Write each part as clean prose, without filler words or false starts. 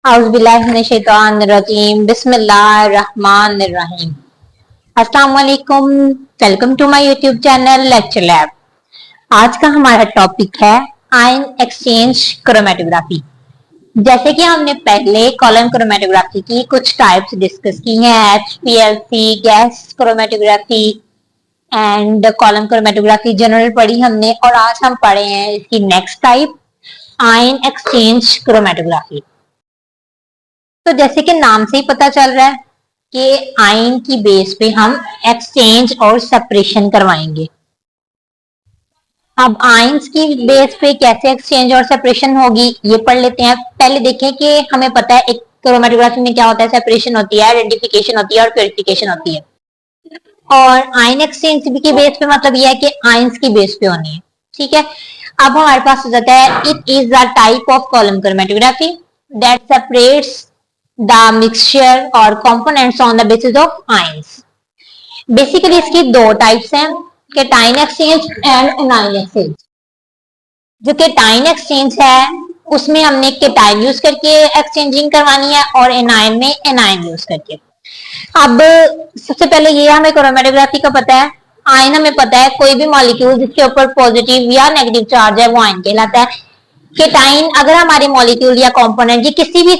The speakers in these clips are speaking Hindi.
औज़ुबिल्लाहिमिनश्शैतानिर्रजीम बिस्मिल्लाहिर्रहमानिर्रहीम। अस्सलाम वालेकुम, welcome to my YouTube channel lecture lab. आज का हमारा टॉपिक है आयन एक्सचेंज क्रोमेटोग्राफी। जैसे कि हमने पहले कॉलम क्रोमेटोग्राफी की कुछ टाइप्स डिस्कस की हैं, HPLC, gas chromatography and column chromatography general पढ़ी हमने, और आज हम पढ़े हैं इसकी next type ion exchange chromatography. तो जैसे कि नाम से ही पता चल रहा है कि आयन की बेस पे हम एक्सचेंज और सेपरेशन करवाएंगे। अब आयंस की बेस पे कैसे एक्सचेंज और सेपरेशन होगी ये पढ़ लेते हैं। पहले देखें कि हमें पता है एक क्रोमेटोग्राफी में क्या होता है, सेपरेशन होती है, आइडेंटिफिकेशन होती है और प्यूरिफिकेशन होती है। और आयन एक्सचेंज की बेस पे मतलब यह है कि आयंस की बेस पे होनी है। ठीक है, अब हमारे पास हो जाता है it is the type of column chromatography that separates the mixture और components on the basis of ions. Basically इसकी दो टाइप्स हैं, cation exchange and anion exchange. जो केटाइन एक्सचेंज है उसमें हमने केटाइन यूज करके एक्सचेंजिंग करवानी है और एनाइन में एनाइन यूज करके। अब सबसे पहले ये हमें क्रोमेटोग्राफी का पता है। आयन हमें पता है कोई भी मॉलिक्यूल जिसके ऊपर पॉजिटिव या नेगेटिव चार्ज है वो आयन कहलाता है। केटाइन अगर हमारे मॉलिक्यूल या कंपोनेंट या किसी भी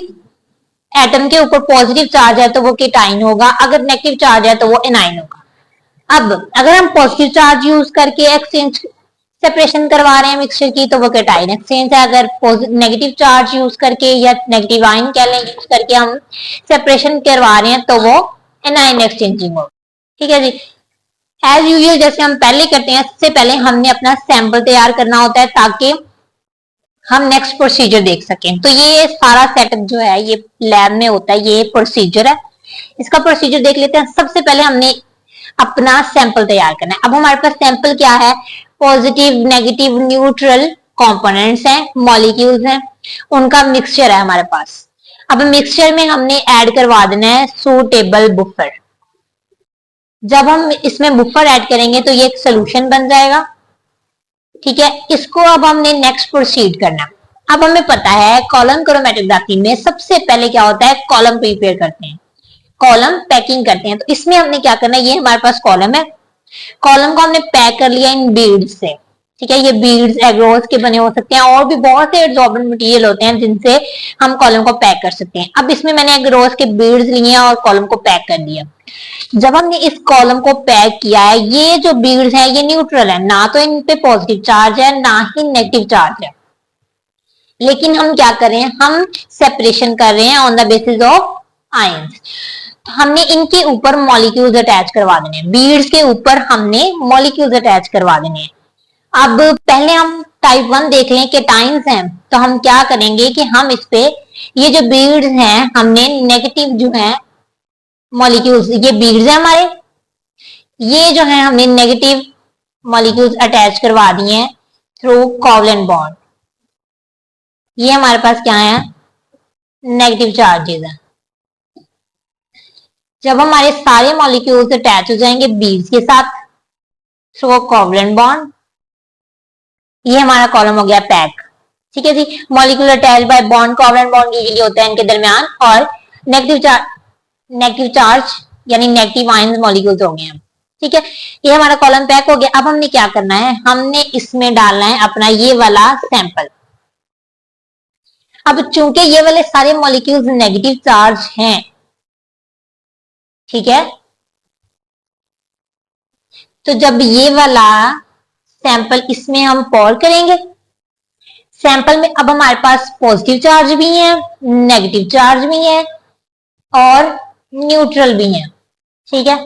एटम के ऊपर पॉजिटिव चार्ज है तो वो केटाइन होगा, अगर नेगेटिव चार्ज है तो वो एनाइन होगा। अब अगर हम पॉजिटिव चार्ज यूज करके एक्सचेंज सेपरेशन करवा रहे हैं मिक्सचर की तो वो केटाइन एक्सचेंज है। अगर नेगेटिव चार्ज यूज करके या नेगेटिव आयन कह लें यूज करके हम सेपरेशन करवा रहे हैं तो वो एनाइन एक्सचेंजिंग होगा। ठीक है जी, एज यूजुअल जैसे हम पहले करते हैं, सबसे पहले हमने अपना सैंपल तैयार करना होता है ताकि हम नेक्स्ट प्रोसीजर देख सकें। तो ये सारा सेटअप जो है ये लैब में होता है, ये प्रोसीजर है। इसका प्रोसीजर देख लेते हैं। सबसे पहले हमने अपना सैंपल तैयार करना है। अब हमारे पास सैंपल क्या है, पॉजिटिव नेगेटिव न्यूट्रल कंपोनेंट्स हैं, मॉलिक्यूल्स हैं, उनका मिक्सचर है हमारे पास। अब मिक्सचर में हमने ऐड करवा देना है सूटेबल बुफर। जब हम इसमें बुफर ऐड करेंगे तो ये एक सोल्यूशन बन जाएगा। ठीक है, इसको अब हमने नेक्स्ट प्रोसीड करना। अब हमें पता है कॉलम क्रोमेटोग्राफी में सबसे पहले क्या होता है, कॉलम प्रिपेयर करते हैं, कॉलम पैकिंग करते हैं। तो इसमें हमने क्या करना है, ये हमारे पास कॉलम है, कॉलम को हमने पैक कर लिया इन बीड्स से। ठीक है, ये बीड्स एग्रोस के बने हो सकते हैं और भी बहुत से एब्जॉर्बेंट मटेरियल होते हैं जिनसे हम कॉलम को पैक कर सकते हैं। अब इसमें मैंने एग्रोस के बीड्स लिए और कॉलम को पैक कर दिया। जब हमने इस कॉलम को पैक किया है, ये जो बीड्स हैं ये न्यूट्रल है, ना तो इन पे पॉजिटिव चार्ज है ना ही नेगेटिव चार्ज है, लेकिन हम क्या कर रहे हैं, हम सेपरेशन कर रहे हैं on the basis of ions. हमने इनके ऊपर मॉलिक्यूल्स अटैच करवा देने हैं, बीड्स के ऊपर हमने मॉलिक्यूल्स अटैच करवा देने हैं। अब पहले हम टाइप 1 देख लें, केटाइंस हैं, तो हम क्या करेंगे कि हम इस पे ये जो बीड्स हैं हमने नेगेटिव जो है मॉलिक्यूल्स, ये बीड्स हैं हमारे, ये जो है हमने नेगेटिव मॉलिक्यूल्स अटैच करवा दिए हैं थ्रू कोवलेंट बॉन्ड। ये हमारे पास क्या है, नेगेटिव चार्जेस है। जब हमारे सारे मॉलिक्यूल्स अटैच हो जाएंगे बीड्स के साथ थ्रू कोवलेंट बॉन्ड, ये हमारा कॉलम हो गया पैक। ठीक है जी, molecule attach by bond, covalent bond usually होता है इनके दरमियान, और नेगेटिव चार्ज यानी नेगेटिव आयन मॉलिक्यूल्स हो गए हैं। ठीक है, ये हमारा कॉलम पैक हो गया। अब हमने क्या करना है, हमने इसमें डालना है अपना ये वाला सैंपल। अब चूंकि ये वाले सारे मॉलिक्यूल्स नेगेटिव चार्ज हैं, ठीक है, तो जब ये वाला सैंपल इसमें हम पॉर करेंगे, सैंपल में अब हमारे पास पॉजिटिव चार्ज भी है, नेगेटिव चार्ज भी है और न्यूट्रल भी है। ठीक है,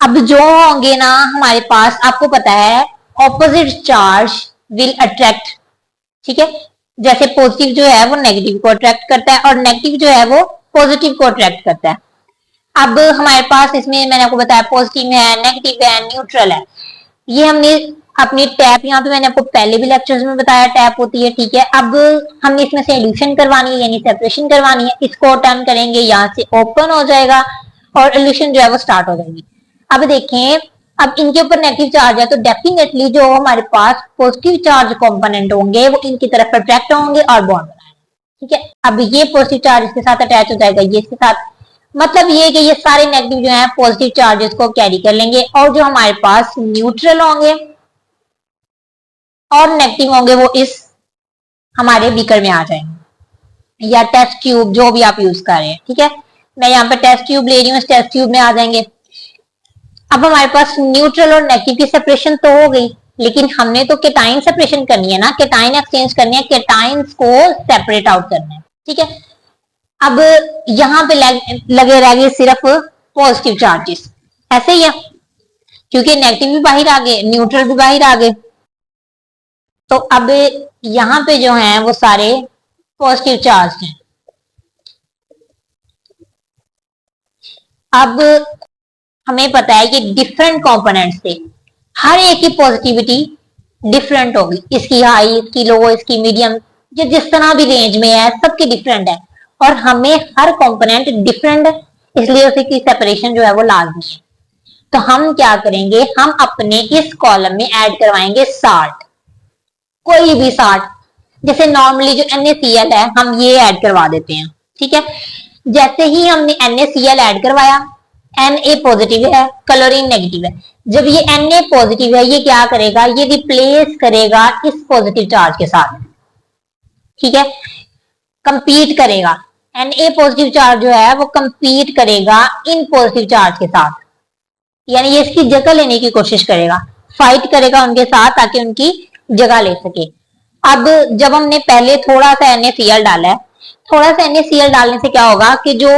अब जो होंगे ना हमारे पास, आपको पता है ऑपोजिट चार्ज विल अट्रैक्ट। ठीक है, जैसे पॉजिटिव जो है वो नेगेटिव को अट्रैक्ट करता है और नेगेटिव जो है वो पॉजिटिव को अट्रैक्ट करता है। अब हमारे पास इसमें मैंने आपको बताया पॉजिटिव है, नेगेटिव है, न्यूट्रल है। ये हमने अपनी टैप, यहाँ पे मैंने आपको पहले भी लेक्चर्स में बताया टैप होती है। ठीक है, अब हमने इसमें से एल्यूशन करवानी है यानी सेपरेशन करवानी है। इसको टर्न करेंगे, यहाँ से ओपन हो जाएगा और एल्यूशन जो है वो स्टार्ट हो जाएगी। अब देखें, अब इनके ऊपर नेगेटिव चार्ज है तो डेफिनेटली जो हमारे पास पॉजिटिव चार्ज कंपोनेंट होंगे वो इनकी तरफ अट्रैक्ट होंगे और बॉन्ड बनाएंगे। ठीक है। अब ये पॉजिटिव चार्ज इसके साथ अटैच हो जाएगा, ये इसके साथ, मतलब ये कि ये सारे नेगेटिव जो है पॉजिटिव चार्जेस को कैरी कर लेंगे, और जो हमारे पास न्यूट्रल होंगे और नेगेटिव होंगे वो इस हमारे बीकर में आ जाएंगे, या टेस्ट ट्यूब जो भी आप यूज कर रहे हैं। ठीक है, मैं यहाँ पे टेस्ट ट्यूब ले रही हूँ, इस टेस्ट ट्यूब में आ जाएंगे। अब हमारे पास न्यूट्रल और नेगेटिव की सेपरेशन तो हो गई, लेकिन हमने तो केटाइन सेपरेशन करनी है ना, केटाइन एक्सचेंज करनी है, केटाइंस को सेपरेट आउट करना है। ठीक है, अब यहाँ पे लगे रह गए सिर्फ पॉजिटिव चार्जेस, ऐसे ही है, क्योंकि नेगेटिव भी बाहर आ गए, न्यूट्रल भी बाहर आ गए, तो अब यहाँ पे जो है वो सारे पॉजिटिव चार्ज हैं। अब हमें पता है कि डिफरेंट कंपोनेंट्स से हर एक की पॉजिटिविटी डिफरेंट होगी, इसकी हाई, इसकी लो, इसकी मीडियम, जो जिस तरह भी रेंज में है सबकी डिफरेंट है, और हमें हर कंपोनेंट डिफरेंट है, इसलिए उसकी सेपरेशन जो है वो लाजमी है। तो हम क्या करेंगे, हम अपने इस कॉलम में ऐड करवाएंगे साल्ट, कोई भी साल्ट, जैसे नॉर्मली जो NaCl है हम ये ऐड करवा देते हैं। ठीक है, जैसे ही हमने NaCl ऐड करवाया, Na पॉजिटिव है, क्लोरीन नेगेटिव है, जब ये Na पॉजिटिव है ये क्या करेगा, ये रिप्लेस करेगा इस पॉजिटिव चार्ज के साथ। ठीक है, कंपीट करेगा, Na पॉजिटिव चार्ज जो है वो कंपीट करेगा इन पॉजिटिव चार्ज के साथ, यानी ये इसकी जगह लेने की कोशिश करेगा, फाइट करेगा उनके साथ ताकि उनकी जगह ले सके। अब जब हमने पहले थोड़ा सा NaCl डाला है, थोड़ा सा NaCl डालने से क्या होगा कि जो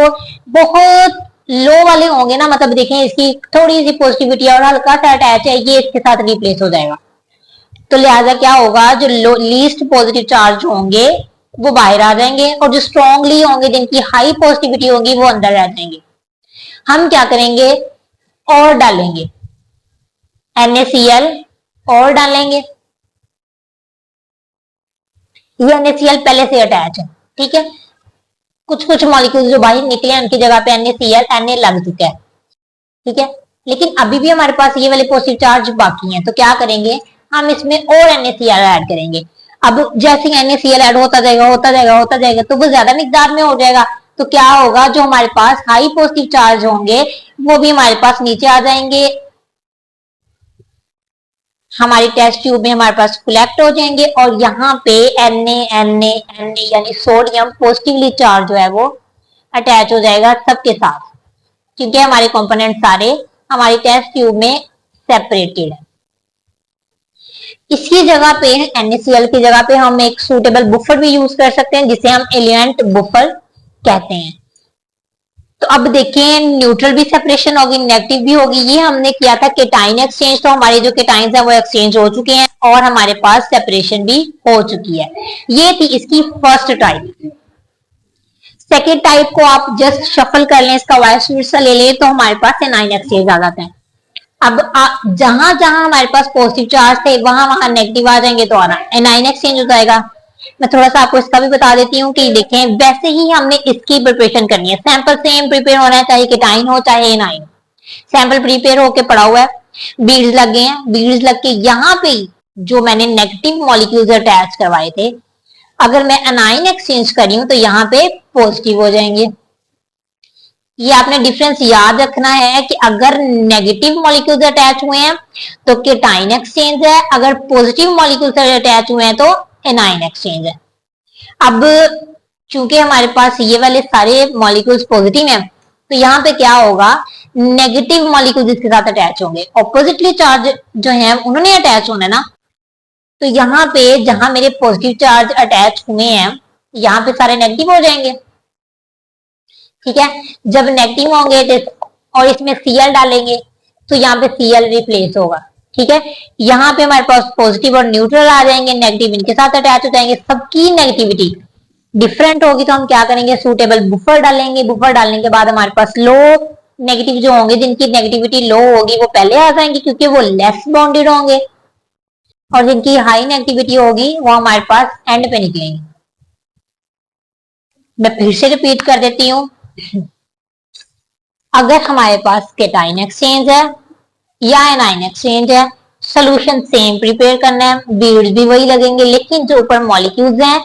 बहुत लो वाले होंगे ना, मतलब देखें इसकी थोड़ी सी पॉजिटिविटी और हल्का सा अटैच है, ये इसके साथ रिप्लेस हो जाएगा, तो लिहाजा क्या होगा, जो लीस्ट पॉजिटिव चार्ज होंगे वो बाहर आ जाएंगे, और जो स्ट्रॉन्गली होंगे जिनकी हाई पॉजिटिविटी होगी वो अंदर रह जाएंगे। हम क्या करेंगे, और डालेंगे NaCl, और डालेंगे, ये NaCl पहले से अटैच है। ठीक है, कुछ कुछ मॉलिक्यूल जो बाहर निकले उनकी जगह पे NaCl Na लग चुका है। ठीक है, लेकिन अभी भी हमारे पास ये वाले पॉजिटिव चार्ज बाकी हैं, तो क्या करेंगे, हम इसमें और NaCl ऐड करेंगे। अब जैसे NaCl ऐड होता जाएगा होता जाएगा होता जाएगा तो वो ज्यादा मिकदार में हो जाएगा, तो क्या होगा, जो हमारे पास हाई पॉजिटिव चार्ज होंगे वो भी हमारे पास नीचे आ जाएंगे, हमारी टेस्ट ट्यूब में हमारे पास कलेक्ट हो जाएंगे, और यहाँ पे Na यानी सोडियम पॉजिटिवली चार्ज जो है वो अटैच हो जाएगा सबके साथ, क्योंकि हमारे कंपोनेंट सारे हमारी टेस्ट ट्यूब में सेपरेटेड है। इसकी जगह पे NaCl की जगह पे हम एक सूटेबल बुफर भी यूज कर सकते हैं, जिसे हम एलिमेंट बुफर कहते हैं। तो अब देखिए, न्यूट्रल भी सेपरेशन होगी, नेगेटिव भी होगी, ये हमने किया था केटाइन एक्सचेंज, तो हमारे जो केटाइंस है वो एक्सचेंज हो चुके हैं, और हमारे पास सेपरेशन भी हो चुकी है। ये थी इसकी फर्स्ट टाइप। सेकेंड टाइप को आप जस्ट शफल कर लें, इसका वाइस वर्सा ले लें, तो हमारे पास एनाइन एक्सचेंज आ जाता है। अब जहां जहां हमारे पास पॉजिटिव चार्ज थे वहां वहां नेगेटिव आ जाएंगे, तो एनाइन एक्सचेंज हो जाएगा। मैं थोड़ा सा आपको इसका भी बता देती हूँ कि देखें, वैसे ही हमने इसकी प्रिपरेशन करनी है, सैंपल सेम प्रिपेयर होना है, चाहे केटाइन हो चाहे एनाइन। सैंपल प्रिपेयर होके पड़ा हुआ है, बीड्स लग गए हैं, बीड्स लग के यहाँ पे जो मैंने नेगेटिव मॉलिक्यूल्स अटैच करवाए थे, अगर मैं एनाइन एक्सचेंज करी हूं तो यहाँ पे पॉजिटिव हो जाएंगे। ये आपने डिफरेंस याद रखना है कि अगर नेगेटिव मॉलिक्यूल्स अटैच हुए हैं तो केटाइन एक्सचेंज है, अगर पॉजिटिव मॉलिक्यूल्स अटैच हुए हैं तो एनाइन एक्सचेंज है। अब चूंकि हमारे पास ये वाले सारे मॉलिक्यूल्स पॉजिटिव हैं, तो यहाँ पे क्या होगा, नेगेटिव मॉलिक्यूल्स इसके साथ अटैच होंगे, ऑपोजिटली चार्ज जो है उन्होंने अटैच होना है ना, तो यहाँ पे जहां मेरे पॉजिटिव चार्ज अटैच हुए हैं यहाँ पे सारे नेगेटिव हो जाएंगे। ठीक है, जब नेगेटिव होंगे और इसमें Cl डालेंगे तो यहाँ पे Cl रिप्लेस होगा। ठीक है, यहाँ पे हमारे पास पॉजिटिव और न्यूट्रल आ जाएंगे, नेगेटिव इनके साथ अटैच हो जाएंगे, सबकी नेगेटिविटी डिफरेंट होगी, तो हम क्या करेंगे, सूटेबल बुफर डालेंगे। बुफर डालने के बाद हमारे पास लो नेगेटिव जो होंगे, जिनकी नेगेटिविटी लो होगी वो पहले आ जाएंगे क्योंकि वो लेस बॉन्डेड होंगे, और जिनकी हाई नेगेटिविटी होगी वो हमारे पास एंड पे निकलेंगे। मैं फिर से रिपीट कर देती हूँ, अगर हमारे पास केटाइन एक्सचेंज है या एनाइन एक्सचेंज है, सोल्यूशन सेम प्रिपेयर करना है, बीड्स भी वही लगेंगे, लेकिन जो ऊपर मॉलिक्यूल्स हैं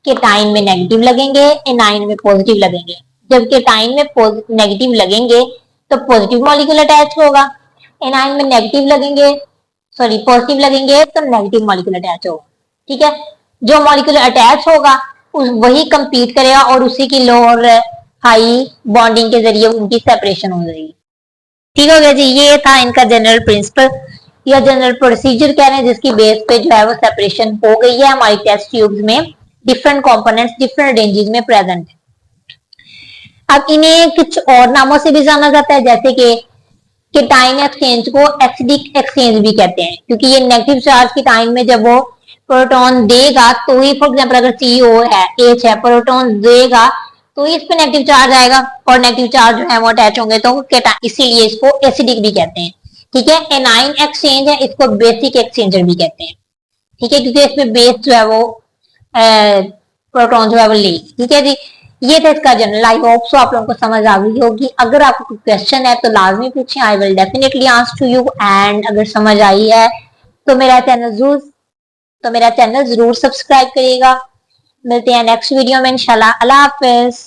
केटाइन में नेगेटिव लगेंगे, एनाइन में पॉजिटिव लगेंगे। जब केटाइन में नेगेटिव लगेंगे तो पॉजिटिव मॉलिक्यूल अटैच होगा, एनाइन में नेगेटिव लगेंगे, सॉरी पॉजिटिव लगेंगे तो नेगेटिव मॉलिक्यूल अटैच होगा। ठीक है, जो मॉलिक्यूल अटैच होगा उस वही कंपीट करेगा और उसी की लो और हाई बॉन्डिंग के जरिए उनकी सेपरेशन हो जाएगी। ठीक हो गया जी, ये था इनका जनरल प्रिंसिपल या जनरल प्रोसीजर कह रहे हैं, जिसकी बेस पे जो है वो सेपरेशन हो गई है हमारी टेस्ट ट्यूब्स में। डिफरेंट कंपोनेंट्स डिफरेंट रेंजेस में प्रेजेंट है। अब इन्हें कुछ और नामों से भी जाना जाता है, जैसे कि केटाइन एक्सचेंज को एसिडिक एक्सचेंज भी कहते हैं, क्योंकि ये नेगेटिव चार्ज केटाइन में जब वो प्रोटॉन देगा तो ही, फॉर एग्जाम्पल अगर CO है, H है, प्रोटॉन देगा तो ही इस पे नेगेटिव चार्ज आएगा और नेगेटिव चार्ज जो है वो अटैच होंगे तो इसीलिए इसको एसिडिक भी कहते हैं। ठीक है, एनाइन एक्सचेंज है, इसको बेसिक एक्सचेंजर भी कहते हैं। ठीक है, क्योंकि इसमें बेस जो है वो प्रोटॉन जो है वो ले। ठीक है जी, ये था इसका जनरल। आई होप सो आप लोगों को समझ आ गई होगी। अगर आपको कोई क्वेश्चन है तो लाजमी पूछें, I will definitely answer to you. And अगर समझ आई है तो मेरा चैनल जरूर सब्सक्राइब करिएगा। मिलते हैं नेक्स्ट वीडियो में इंशाल्लाह। अल्लाह हाफिज।